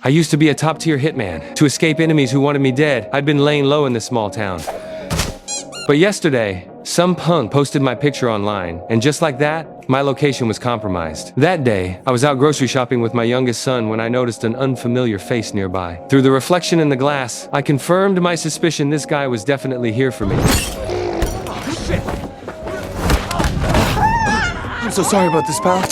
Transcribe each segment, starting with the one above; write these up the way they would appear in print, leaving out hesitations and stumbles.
I used to be a top-tier hitman. To escape enemies who wanted me dead, I'd been laying low in this small town. But yesterday, some punk posted my picture online, and just like that, my location was compromised. That day, I was out grocery shopping with my youngest son when I noticed an unfamiliar face nearby. Through the reflection in the glass, I confirmed my suspicion this guy was definitely here for me. Oh, shit! I'm so sorry about this, pal.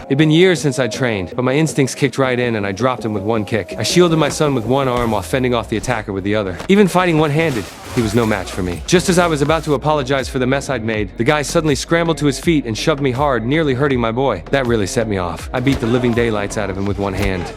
It'd been years since I'd trained, but my instincts kicked right in and I dropped him with one kick. I shielded my son with one arm while fending off the attacker with the other. Even fighting one-handed, he was no match for me. Just as I was about to apologize for the mess I'd made, the guy suddenly scrambled to his feet and shoved me hard, nearly hurting my boy. That really set me off. I beat the living daylights out of him with one hand.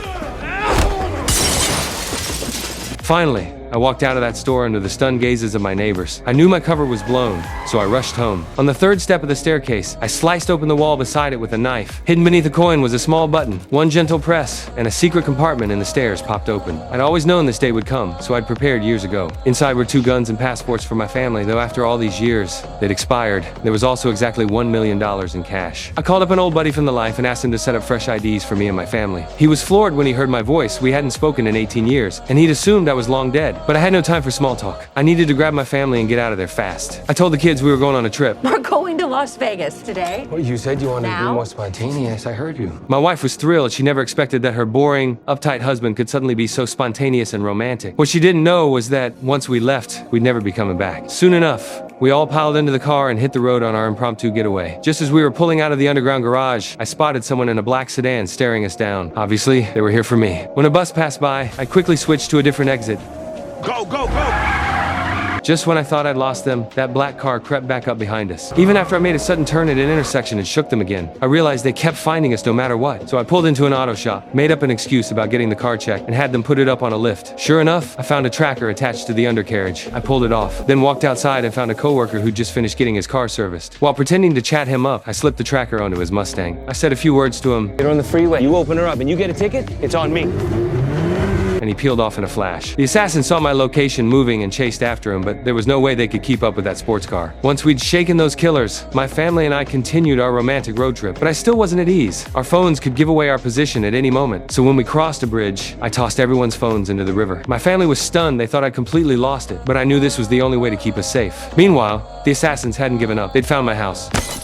Finally, I walked out of that store under the stunned gazes of my neighbors. I knew my cover was blown, so I rushed home. On the third step of the staircase, I sliced open the wall beside it with a knife. Hidden beneath a coin was a small button. One gentle press, and a secret compartment in the stairs popped open. I'd always known this day would come, so I'd prepared years ago. Inside were 2 guns and passports for my family, though after all these years, they'd expired. There was also exactly $1 million in cash. I called up an old buddy from the life and asked him to set up fresh IDs for me and my family. He was floored when he heard my voice. We hadn't spoken in 18 years, and he'd assumed I was long dead. But I had no time for small talk. I needed to grab my family and get out of there fast. I told the kids we were going on a trip. We're going to Las Vegas today. Well, you said you wanted to be Now? more spontaneous. I heard you. My wife was thrilled. She never expected that her boring, uptight husband could suddenly be so spontaneous and romantic. What she didn't know was that once we left, we'd never be coming back. Soon enough, we all piled into the car and hit the road on our impromptu getaway. Just as we were pulling out of the underground garage, I spotted someone in a black sedan staring us down. Obviously, they were here for me. When a bus passed by, I quickly switched to a different exit. Go, go, go! Just when I thought I'd lost them, that black car crept back up behind us. Even after I made a sudden turn at an intersection and shook them again, I realized they kept finding us no matter what. So I pulled into an auto shop, made up an excuse about getting the car checked, and had them put it up on a lift. Sure enough, I found a tracker attached to the undercarriage. I pulled it off, then walked outside and found a coworker who'd just finished getting his car serviced. While pretending to chat him up, I slipped the tracker onto his Mustang. I said a few words to him. Get on the freeway. You open her up and you get a ticket, it's on me. And he peeled off in a flash. The assassin saw my location moving and chased after him, but there was no way they could keep up with that sports car. Once we'd shaken those killers, my family and I continued our romantic road trip. But I still wasn't at ease. Our phones could give away our position at any moment. So when we crossed a bridge, I tossed everyone's phones into the river. My family was stunned. They thought I'd completely lost it. But I knew this was the only way to keep us safe. Meanwhile, the assassins hadn't given up. They'd found my house.